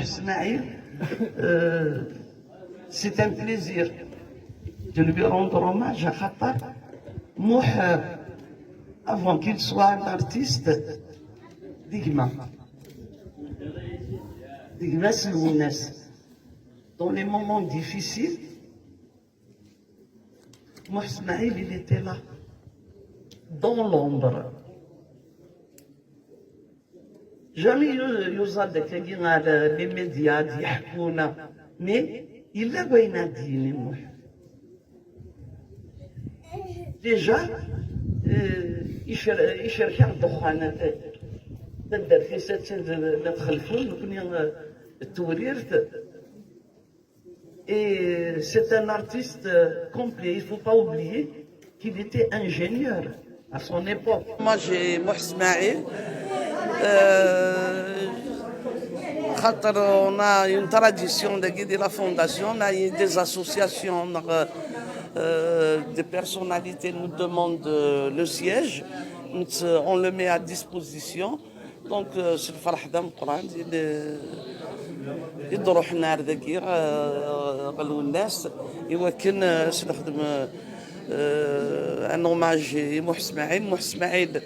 Ismail, c'est un plaisir de lui rendre hommage à Khatar. Mouh, avant qu'il soit un artiste, Digma Selounes, dans les moments difficiles, Mouh Ismail, il était là, dans l'ombre. Jamais يوصل لك على les médias يحكونا mais il a بين ديني موح déjà يشرك على الدخان تندر في ست ندخلفون نكوني التوريرت et c'est un artiste complet. Il ne faut pas oublier qu'il était ingénieur à son époque. Moi j'ai Mouh Ismail. On a une tradition de la fondation, on a des associations, des personnalités nous demandent le siège, on le met à disposition. Donc c'est le farah d'Am Qur'an, يروح نار ذكي قالوا الناس يمكن سنخدم un hommage à Mouh Ismail. Mouh Ismail,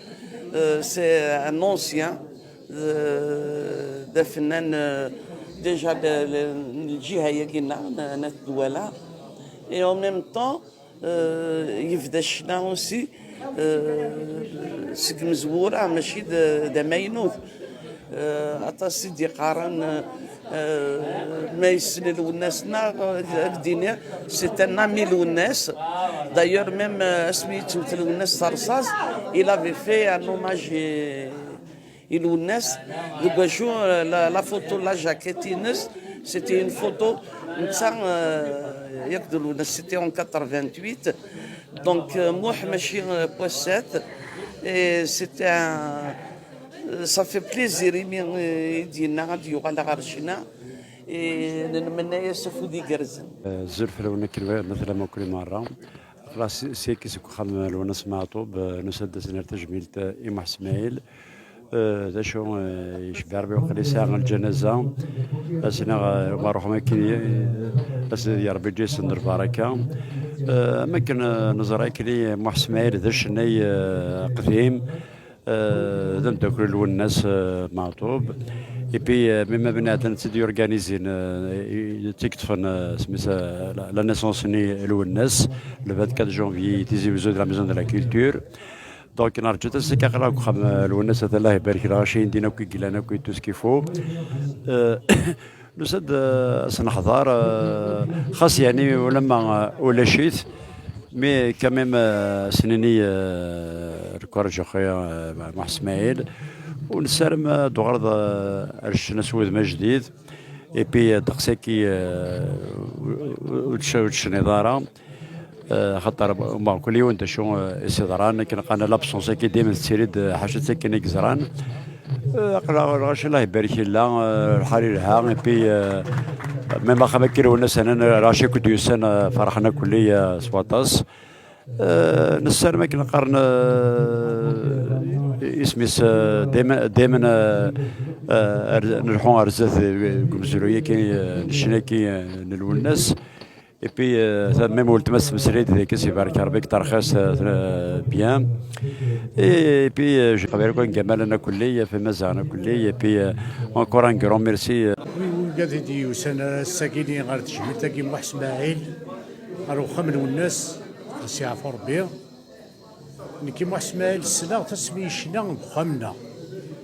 c'est un ancien de فنان déjà الجهة يقينا نتدولها et en même temps يفدشنا aussi سك مزورة ماشي دا ماينوث عطا سيدي قارن ما يسن الوناسنا دينا سي ان امي لوناس دايور ميم سميتو الوناس صرصاص il avait fait un hommage الوناس دوكا شو لا فوتو لا جاكيتينس سيتي اون فوتو نتا ياك الوناس سيتي اون 88 دونك موح ماشي بوسات et c'était un ça fait plaisir يدينا غادي يوغال غارشنا نتمنى يسفو دي قرزن زرف لو نكل مثلا كل مره خلاص سيكي سكو خدم لو معطوب نسدس نرتجميل مع اسماعيل ذا شو يشبع ربي وقال ساعة الجنازة أسنا ما روح ما كي بس يا ربي جيس ندير بركة ما كان نزرع كلي مع اسماعيل ذا شني قديم ذم تاكل الناس معطوب et puis même بنادم تدي organiser تكتفن سميتها la naissance ني الوناس le 24 janvier تيزي وزود la maison de la culture دونك نرجع تسكا قراك خم الوناس الله يبارك لها شي ندينا كي قلانا كي تو سكيفو نسد سنحضر خاص يعني ولما ولا شيت مي كميم سنيني ركورج اخويا مع اسماعيل ونسالم دوغرض عرشنا سويد ما جديد اي بي دقساكي وتش نظاره خاطر كل يوم انت شو استدران كنلقانا لابسونس كي ديما تسيريد حاجه ساكنه كزران غاش الله يبارك لها الحرير ها اي بي ميم خا بكر والناس انا راشي كنت يسن فرحنا كليه سواطاس نسال ما كنقارن اسميس دائما نروحوا ارزاز كمزرويه كي نشناكي نلوناس اي بي ميم ولتمس مسريد ذيك سي بارك ربي ترخيص بيان اي بي جو خبر كون جمال انا كليه في مزعنا كليه اي بي اونكور ان كرون ميرسي قاعد يوسن الساكيني غير تشميت كي مع اسماعيل راهو خمن والناس سي عفور ربي كي مع اسماعيل السنه تسمي شنا بخمنا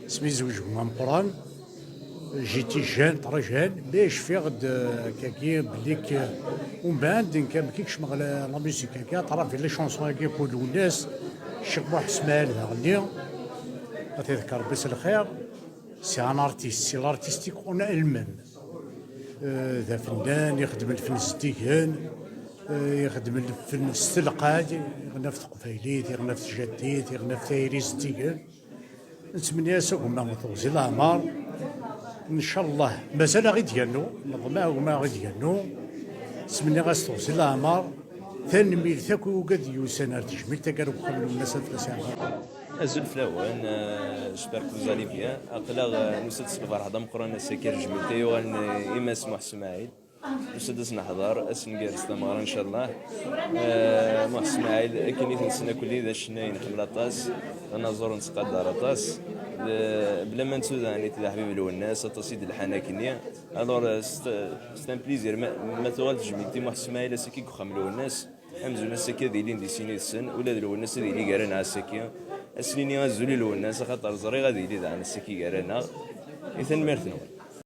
سمي زوج من قران جيتي جان طرجان باش في غد كاكي بليك ومن بعد كان كيكش مغ لا ميوزيك كا طرا في لي شونسون كي يقولوا الناس الشيخ بوح اسماعيل غني تذكر بس الخير سي ان ارتيست سي لارتيستيك اون المام ذا فنان يخدم الفن الزتيكان يخدم الفن الستلقاد يغنى في تقفايليت يغنى في تجديد يغنى في تايري زتيكان نتمنى ساكم ما توزي العمار ان شاء الله مازال غير ديالو نظماه وما غير ديالو نتمنى غاستوزي العمار ثاني ميل ثاكو قد يوسن تجميل تقرب خلوا الناس تفسير Azul flawan, j'espère que vous allez bien. Aqla نوصل الفرحة مقرن السكر جملتي وغن إما سمح اسماعيل نوصل نحضر أسنقر استمر إن شاء الله. مح اسماعيل أكيد نسنا كل ذا الشناين نحمل أطاس أنا زور نتقدر أطاس بلا ما نسود يعني تلا حبيب الناس تصيد الحناكنية. الور ستان بليزير ما توالد جميلتي مح اسماعيل سكي خملو الناس أمزون السكي ديالين دي سيني السن ولا دلو الناس ديالي قارن على السكي السنين غازولي لو الناس خاطر زري غادي يلي عن السكي قرانا إذن ميرثنو.